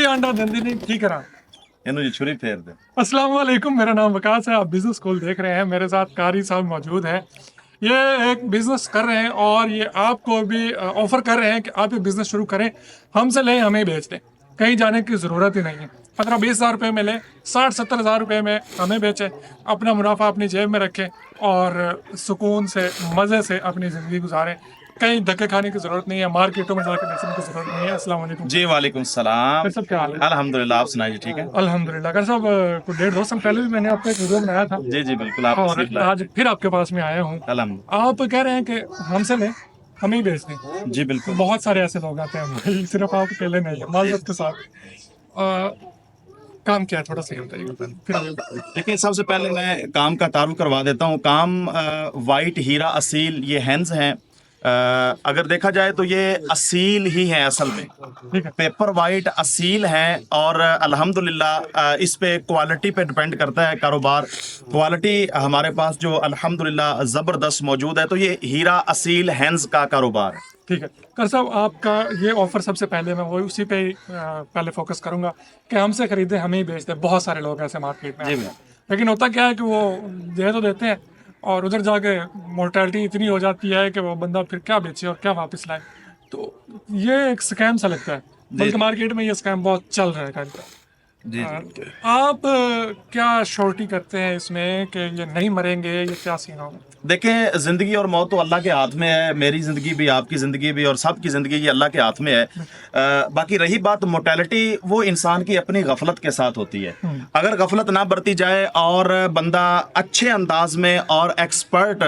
आंडा दंदी नहीं ठीक करा। इन्हों जी छुरी फेर दे। अस्सलाम वालेकुम, मेरा नाम वकास है, आप बिजनेस स्कूल देख रहे हैं। मेरे साथ कारी साहब मौजूद हैं। ये एक बिजनेस कर रहे हैं और ये आपको भी ऑफर कर रहे हैं कि आप ये बिजनेस शुरू करें, हमसे लें, हमें बेच दें, कहीं जाने की ज़रूरत ही नहीं है। 15-20 हज़ार रुपये में लें, 60-70 हज़ार रुपये में हमें बेचें, अपना मुनाफा अपनी जेब में रखें और सुकून से मज़े से अपनी ज़िंदगी गुजारें। कहीं धक्के खाने की ज़रूरत नहीं है, मार्केटों में जाकर बेचने की ज़रूरत नहीं है। अस्सलाम वालेकुम जी वालेकुम सलाम। डॉक्टर साहब, क्या हाल है? अल्हम्दुलिल्लाह, आप सुनाइए ठीक है? अल्हम्दुलिल्लाह। डॉक्टर साहब, कुछ 1.5-2 साल पहले भी मैंने आपका एक वीडियो बनाया था जी जी बिल्कुल, आप और आज फिर आपके पास में आया हूँ। अल्हम्दुलिल्लाह। आप कह रहे हैं कि हमसे लें, हमें ही बेच दें। जी बिल्कुल। बहुत सारे ऐसे लोग आते हैं भाई, सिर्फ आप अकेले नहीं है, माजरत के साथ। काम क्या है, थोड़ा सा बताइए फिर आगे। देखिए, सबसे पहले मैं काम का तारुफ करवा देता हूँ। काम वाइट हीरा असील ये हैंड्स हैं। अगर देखा जाए तो ये असील ही हैं असल में, ठीक है। पेपर वाइट असील हैं और अल्हम्दुलिल्लाह इस पे क्वालिटी पे डिपेंड करता है कारोबार। क्वालिटी हमारे पास जो अल्हम्दुलिल्लाह ज़बरदस्त मौजूद है, तो ये हीरा असील हैंड्स का कारोबार है। ठीक है कर साहब, आपका ये ऑफर सबसे पहले मैं वो उसी पे ही पहले फोकस करूंगा कि हमसे खरीदे, हमें ही बेच दे। बहुत सारे लोग ऐसे मार्केट में जी आते हैं, लेकिन होता क्या है कि वो दे तो देते हैं और उधर जाके मोर्टेलिटी इतनी हो जाती है कि वो बंदा फिर क्या बेचे और क्या वापस लाए। तो ये एक स्कैम सा लगता है, बल्कि मार्केट में ये स्कैम बहुत चल रहा है टाइम पे। जी आप क्या श्योरिटी करते हैं इसमें कि ये नहीं मरेंगे, ये क्या सीन होगा? देखें, ज़िंदगी और मौत तो अल्लाह के हाथ में है। मेरी ज़िंदगी भी, आपकी ज़िंदगी भी और सबकी ज़िंदगी ये अल्लाह के हाथ में है। बाकी रही बात मोर्टेलिटी, वो इंसान की अपनी गफलत के साथ होती है। अगर गफलत ना बरती जाए और बंदा अच्छे अंदाज में और एक्सपर्ट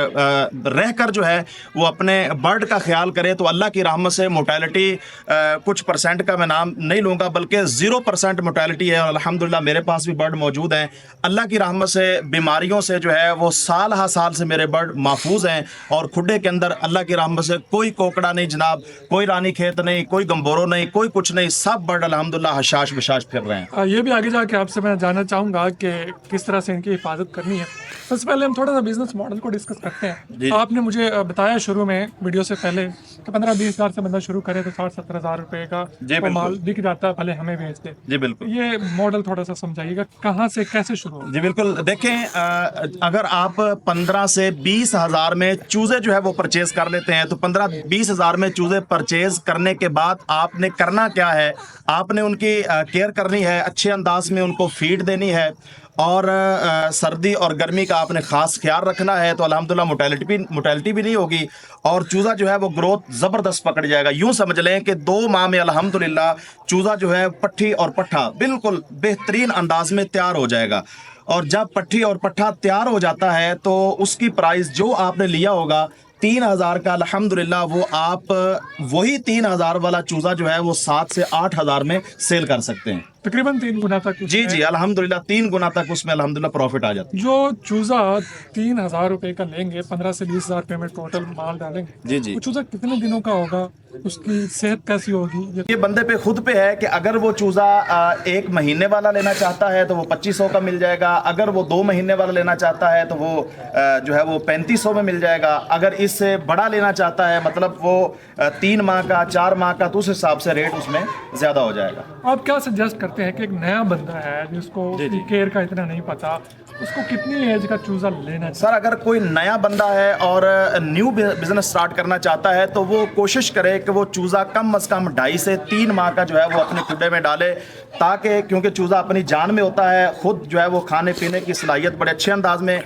रह कर जो है वो अपने बर्ड का ख्याल करे, तो अल्लाह की रहमत से मोर्टेलिटी कुछ परसेंट का मैं नाम नहीं लूँगा, बल्कि 0% मोर्टेलिटी है। और अल्हम्दुलिल्लाह मेरे पास भी बर्ड मौजूद हैं। अल्लाह की रहमत से बीमारियों से जो है वो साल हा साल से मेरे महफूज हैं। और खुडे के अंदर अल्लाह की रहमत से कोई कोकड़ा नहीं जनाब, कोई रानी खेत नहीं, कोई गंबोरो नहीं, कोई कुछ नहीं, सब बर्ड अल्हम्दुलिल्लाह हशाश बशाश फिर रहे हैं। ये भी आगे जाके आपसे मैं जानना चाहूंगा कि किस तरह से इनकी हिफाजत करनी है। सबसे पहले हम थोड़ा सा बिजनेस मॉडल को डिस्कस करते हैं। आपने मुझे बताया शुरू में वीडियो से पहले कि 15-20 हज़ार से बंदा शुरू करे तो 60-70 हज़ार रुपए का तो माल बिक जाता है, भले हमें बेच दे। जी बिल्कुल। ये मॉडल थोड़ा सा समझाइएगा, कहाँ से कैसे शुरू हो? जी बिल्कुल। देखें, अगर आप 15 से 20 हज़ार में चूजे जो है वो परचेज कर लेते हैं, तो 15-20 हज़ार में चूजे परचेज करने के बाद आपने करना क्या है, आपने उनकी केयर करनी है, अच्छे अंदाज में उनको फीड देनी है और सर्दी और गर्मी का आपने ख़ास ख्याल रखना है। तो अल्हम्दुलिल्लाह मोर्टेलिटी भी नहीं होगी और चूज़ा जो है वो ग्रोथ ज़बरदस्त पकड़ जाएगा। यूँ समझ लें कि 2 माह में अल्हम्दुलिल्लाह चूज़ा जो है पट्ठी और पट्ठा बिल्कुल बेहतरीन अंदाज में तैयार हो जाएगा। और जब पट्ठी और पट्ठा तैयार हो जाता है तो उसकी प्राइस जो आपने लिया होगा 3,000 का, अल्हम्दुलिल्लाह वो आप वही 3,000 वाला चूज़ा जो है वो 7 से 8 हज़ार में सेल कर सकते हैं, तकरीबन 3 गुना तक। जी जी अल्हम्दुलिल्लाह 3 गुना तक उसमें अल्हम्दुलिल्लाह प्रॉफिट आ जाता है। जो चूजा 3,000 रुपए का लेंगे, 15 से 20 हज़ार रुपए में टोटल माल डालेंगे, जी जी। वो चूजा कितने दिनों का होगा, उसकी सेहत कैसी होगी? ये बंदे पे खुद पे है कि अगर वो चूज़ा 1 महीने वाला लेना चाहता है तो वो 2500 का मिल जाएगा। अगर वो 2 महीने वाला लेना चाहता है तो वो जो है वो 3500 में मिल जाएगा। अगर इससे बड़ा लेना चाहता है, मतलब वो 3 माह का, 4 माह का, तो उस हिसाब से रेट उसमें ज़्यादा हो जाएगा। आप क्या सजेस्ट करते हैं कि एक नया बंदा है जिसको केयर का इतना नहीं पता, उसको कितनी एज का चूजा लेना चाहिए? सर, अगर कोई नया बंदा है और न्यू बिजनेस स्टार्ट करना चाहता है तो वो कोशिश करे कि वो चूज़ा कम अज़ कम 2.5 से 3 माह का जो है वो अपने खुडे में डाले, ताकि क्योंकि चूज़ा अपनी जान में होता है, खुद जो है वो खाने पीने की सलाहियत बड़े अच्छे अंदाज में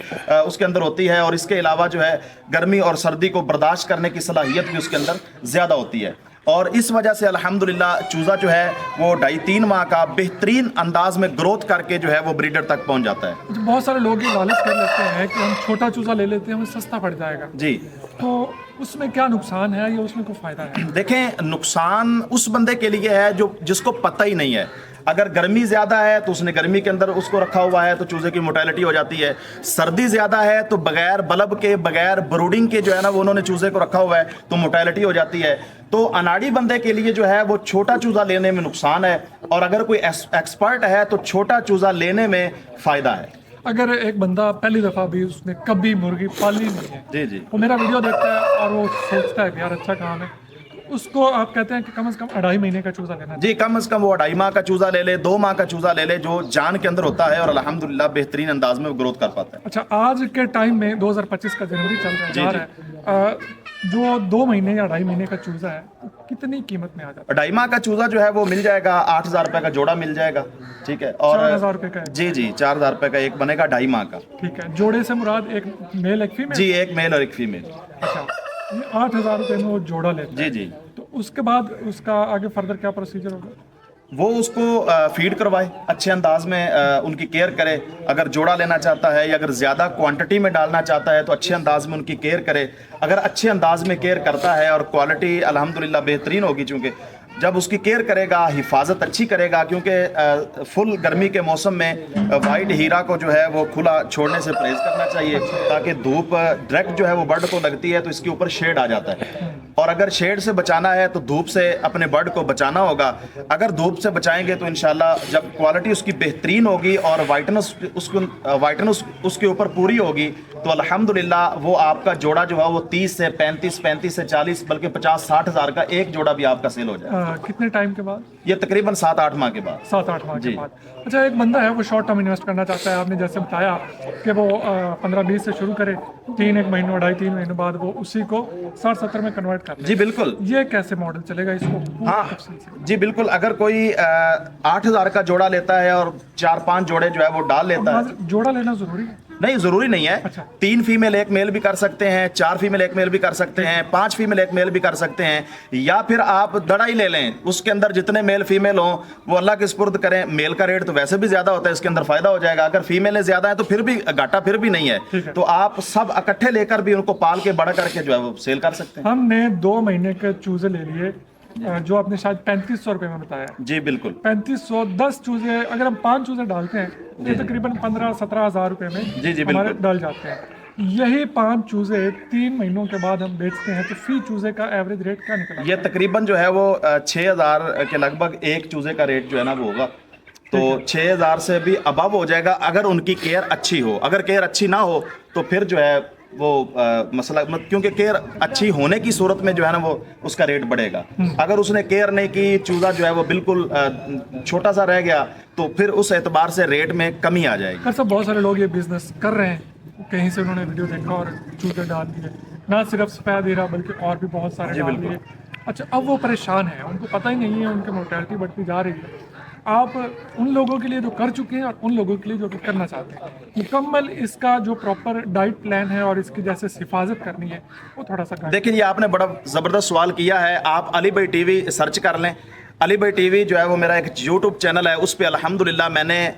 उसके अंदर होती है और इसके अलावा जो है गर्मी और सर्दी को बर्दाश्त करने की सलाहियत भी उसके अंदर ज़्यादा होती है। और इस वजह से अल्हम्दुलिल्लाह चूज़ा जो है वो 2.5-3 माह का बेहतरीन अंदाज में ग्रोथ करके जो है वो ब्रीडर तक पहुंच जाता है। बहुत सारे लोग ये लालच कर लेते हैं कि हम छोटा चूजा ले लेते हैं, हमें सस्ता पड़ जाएगा। जी, तो उसमें क्या नुकसान है या उसमें कोई फायदा है? देखें, नुकसान उस बंदे के लिए है जो जिसको पता ही नहीं है। अगर गर्मी ज़्यादा है तो उसने गर्मी के अंदर उसको रखा हुआ है तो चूज़े की मोर्टेलिटी हो जाती है। सर्दी ज़्यादा है तो बगैर बल्ब के, बगैर ब्रूडिंग के जो है ना वो उन्होंने चूज़े को रखा हुआ है तो मोर्टेलिटी हो जाती है। तो अनाड़ी बंदे के लिए जो है वो छोटा चूज़ा लेने में नुकसान है और अगर कोई एक्सपर्ट है तो छोटा चूज़ा लेने में फ़ायदा है। अगर एक बंदा पहली दफ़ा भी उसने कभी मुर्गी पाली नहीं है, जी जी। वो मेरा वीडियो देखता है और वो सोचता है कि यार अच्छा काम है, اس کو آپ کہتے ہیں کہ کم از کم 2.5 مہینے کا چوزا لینا جی کم از کم وہ 2.5 ماہ کا چوزا لے لے, 2 ماہ کا چوزا لے لے, جو جان کے اندر ہوتا ہے اور الحمدللہ بہترین انداز میں گروتھ کر پاتا ہے. اچھا آج کے ٹائم میں 2025 کا جنوری چل رہا جا رہا ہے, جو 2 مہینے یا 2.5 مہینے کا چوزا ہے کتنی قیمت میں آ جاتا ہے؟ 2.5 ماہ کا چوزا جو ہے وہ مل جائے گا 8,000 روپے کا جوڑا مل جائے گا. ٹھیک ہے, اور 4,000 روپے کا ہے. جی 4,000 روپے کا ایک بنے گا 2.5 ماہ کا. ٹھیک ہے, جوڑے سے مراد ایک میل ایک فیمیل؟ جی ایک میل اور ایک فیمیل. اچھا 8,000 روپے میں وہ جوڑا لیتا ہے. جی تو اس کے بعد اس کا آگے فردر کیا پروسیجر ہوگا؟ وہ اس کو فیڈ کروائے, اچھے انداز میں ان کی کیئر کرے. اگر جوڑا لینا چاہتا ہے یا اگر زیادہ کوانٹٹی میں ڈالنا چاہتا ہے تو اچھے انداز میں ان کی کیئر کرے. اگر اچھے انداز میں کیئر کرتا ہے اور کوالٹی الحمدللہ بہترین ہوگی, چونکہ جب اس کی کیئر کرے گا, حفاظت اچھی کرے گا, کیونکہ فل گرمی کے موسم میں وائٹ ہیرا کو جو ہے وہ کھلا چھوڑنے سے پرہیز کرنا چاہیے, تاکہ دھوپ ڈائریکٹ جو ہے وہ برڈ کو لگتی ہے تو اس کے اوپر شیڈ آ جاتا ہے. اور اگر شیڈ سے بچانا ہے تو دھوپ سے اپنے برڈ کو بچانا ہوگا. اگر دھوپ سے بچائیں گے تو انشاءاللہ جب کوالٹی اس کی بہترین ہوگی اور وائٹنس اس کے اوپر پوری ہوگی تو الحمدللہ وہ آپ کا جوڑا جو ہے وہ 30 سے 35 سے 40 بلکہ 50-60 ہزار کا ایک جوڑا بھی آپ کا سیل ہو جائے. کتنے ٹائم کے بعد؟ یہ تقریباً 7-8 ماہ کے بعد. 7-8 ماہ کے بعد. اچھا ایک بندہ ہے وہ شارٹ ٹرم انویسٹ کرنا چاہتا ہے, آپ نے جیسے بتایا کہ وہ 15-20 سے شروع کرے, 3 مہینوں 2.5-3 مہینوں بعد وہ اسی کو 60-70 میں کنورٹ کر لے. جی بالکل. یہ کیسے ماڈل چلے گا اس کو؟ ہاں جی بالکل. اگر کوئی 8,000 کا جوڑا لیتا ہے اور 4-5 جوڑے جو ہے وہ ڈال لیتا ہے. جوڑا لینا ضروری ہے؟ نہیں ضروری نہیں ہے. 3 فیمیل 1 میل بھی کر سکتے ہیں, 4 فیمیل 1 میل بھی کر سکتے ہیں, 5 فیمیل 1 میل بھی کر سکتے ہیں, یا پھر آپ دڑا ہی لے لیں, اس کے اندر جتنے میل فیمیل ہوں وہ اللہ کے سپرد کریں. میل کا ریٹ تو ویسے بھی زیادہ ہوتا ہے, اس کے اندر فائدہ ہو جائے گا. اگر فیمیلیں زیادہ ہیں تو پھر بھی گھاٹا پھر بھی نہیں ہے, تو آپ سب اکٹھے لے کر بھی ان کو پال کے بڑا کر کے جو ہے وہ سیل کر سکتے ہیں. ہم نے 2 مہینے کے چوزے لے لیے جو آپ نے شاید 3500 روپے میں بتایا. جی بالکل 3500, 10 چوزے اگر ہم 5 چوزے ڈالتے ہیں تو تقریباً 15-17 ہزار روپے میں ہمارے ڈال جاتے ہیں. یہی 5 چوزے 3 مہینوں کے بعد ہم بیچتے ہیں تو فی چوزے کا ایوریج ریٹ کیا نکلا؟ یہ تقریباً جو ہے وہ 6,000 کے لگ بھگ ایک چوزے کا ریٹ جو ہے نا وہ ہوگا. تو 6,000 سے بھی ابو ہو جائے گا اگر ان کی کیئر اچھی ہو. اگر کیئر اچھی نہ ہو تو پھر جو ہے وہ مسئلہ, کیونکہ کیئر اچھی ہونے کی صورت میں جو ہے نا وہ اس کا ریٹ بڑھے گا. اگر اس نے کیئر نہیں کی, چوزا جو ہے وہ بالکل چھوٹا سا رہ گیا تو پھر اس اعتبار سے ریٹ میں کمی آ جائے گی. سر بہت سارے لوگ یہ بزنس کر رہے ہیں, کہیں سے انہوں نے ویڈیو دیکھا اور چوزے ڈال دیے, نہ صرف سفید ہیرا بلکہ اور بھی بہت سارے ڈال دیے. اچھا اب وہ پریشان ہیں, ان کو پتہ ہی نہیں ہے, ان کی مورٹیلٹی بڑھتی جا رہی ہے. آپ ان لوگوں کے لیے جو کر چکے ہیں اور ان لوگوں کے لیے جو کرنا چاہتے ہیں, مکمل اس کا جو پراپر ڈائٹ پلان ہے اور اس کی جیسے حفاظت کرنی ہے وہ تھوڑا سا دیکھیں. یہ آپ نے بڑا زبردست سوال کیا ہے. آپ علی بھائی ٹی وی سرچ کر لیں. علی بھائی ٹی وی جو ہے وہ میرا ایک یوٹیوب چینل ہے, اس پہ الحمدللہ میں نے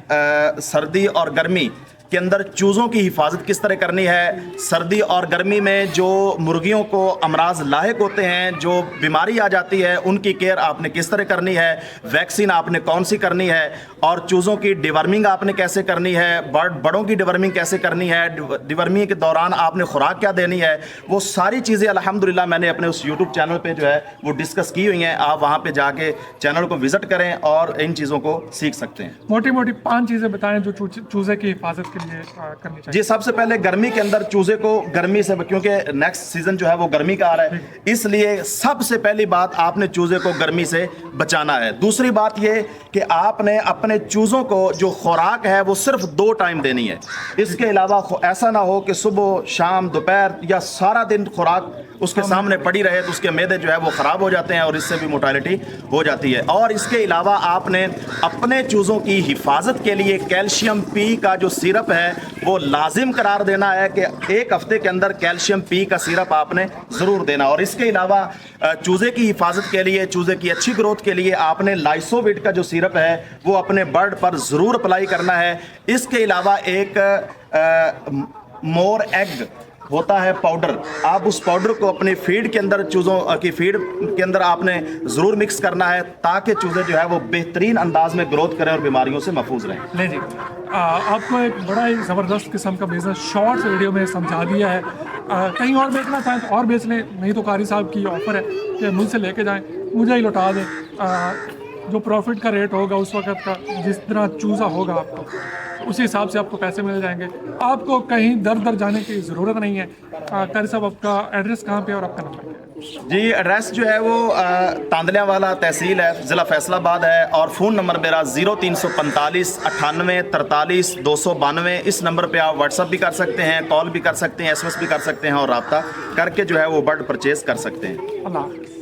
سردی اور گرمی کے اندر چوزوں کی حفاظت کس طرح کرنی ہے, سردی اور گرمی میں جو مرغیوں کو امراض لاحق ہوتے ہیں, جو بیماری آ جاتی ہے, ان کی کیئر آپ نے کس طرح کرنی ہے, ویکسین آپ نے کون سی کرنی ہے, اور چوزوں کی ڈیورمنگ آپ نے کیسے کرنی ہے, بڑوں کی ڈیورمنگ کیسے کرنی ہے, ڈیورمنگ کے دوران آپ نے خوراک کیا دینی ہے, وہ ساری چیزیں الحمدللہ میں نے اپنے اس یوٹیوب چینل پہ جو ہے وہ ڈسکس کی ہوئی ہیں. آپ وہاں پہ جا کے چینل کو وزٹ کریں اور ان چیزوں کو سیکھ سکتے ہیں. موٹی 5 چیزیں بتائیں جو چوزے کی حفاظت کے لیے کرنی چاہیے. جی سب سے پہلے گرمی کے اندر چوزے کو گرمی سے, کیونکہ نیکسٹ سیزن جو ہے وہ گرمی کا آ رہا ہے, اس لیے سب سے پہلی بات آپ نے چوزے کو گرمی سے بچانا ہے. دوسری بات یہ کہ آپ نے اپنے چوزوں کو جو خوراک ہے وہ صرف 2 ٹائم دینی ہے. اس کے علاوہ ایسا نہ ہو کہ صبح شام دوپہر یا سارا دن خوراک اس کے سامنے پڑی رہے تو اس کے معدے جو ہے وہ خراب ہو جاتے ہیں اور اس سے بھی موٹیلٹی ہو جاتی ہے. اور اس کے علاوہ آپ نے اپنے چوزوں کی حفاظت کے لیے کیلشیم پی کا جو سیرپ ہے وہ لازم قرار دینا ہے کہ 1 ہفتے کے اندر کیلشیم پی کا سیرپ آپ نے ضرور دینا. اور اس کے علاوہ چوزے کی حفاظت کے لیے, چوزے کی اچھی گروتھ کے لیے آپ نے لائسوویٹ کا جو سیرپ ہے وہ اپنے برڈ پر ضرور اپلائی کرنا ہے. اس کے علاوہ ایک مور ایگ ہوتا ہے پاؤڈر, آپ اس پاؤڈر کو اپنی فیڈ کے اندر, چوزوں کی فیڈ کے اندر آپ نے ضرور مکس کرنا ہے تاکہ چوزے جو ہے وہ بہترین انداز میں گروتھ کریں اور بیماریوں سے محفوظ رہیں. نہیں جی, آپ کو ایک بڑا ہی زبردست قسم کا بزنس شارٹس ویڈیو میں سمجھا دیا ہے. کہیں اور بیچنا چاہیں تو اور بیچ لیں, نہیں تو قاری صاحب کی آفر ہے کہ مجھ سے لے کے جائیں, مجھے ہی لوٹا دیں. जो प्रॉफिट का रेट होगा उस वक्त का, जिस तरह चूज़ा होगा आपको, उसी हिसाब से आपको पैसे मिल जाएंगे। आपको कहीं दर दर जाने की ज़रूरत नहीं है। कारी साहब, आपका एड्रेस कहाँ पे है और आपका नंबर क्या है? जी, एड्रेस जो है वो तांदलियावाला तहसील है, ज़िला फैसलाबाद है, और फ़ोन नंबर मेरा 0345 98 43 292। इस नंबर पे आप व्हाट्सअप भी कर सकते हैं, कॉल भी कर सकते हैं, SMS भी कर सकते हैं, और रब्ता करके जो है वो बर्ड परचेज़ कर सकते हैं। अल्लाह हाफ़िज़।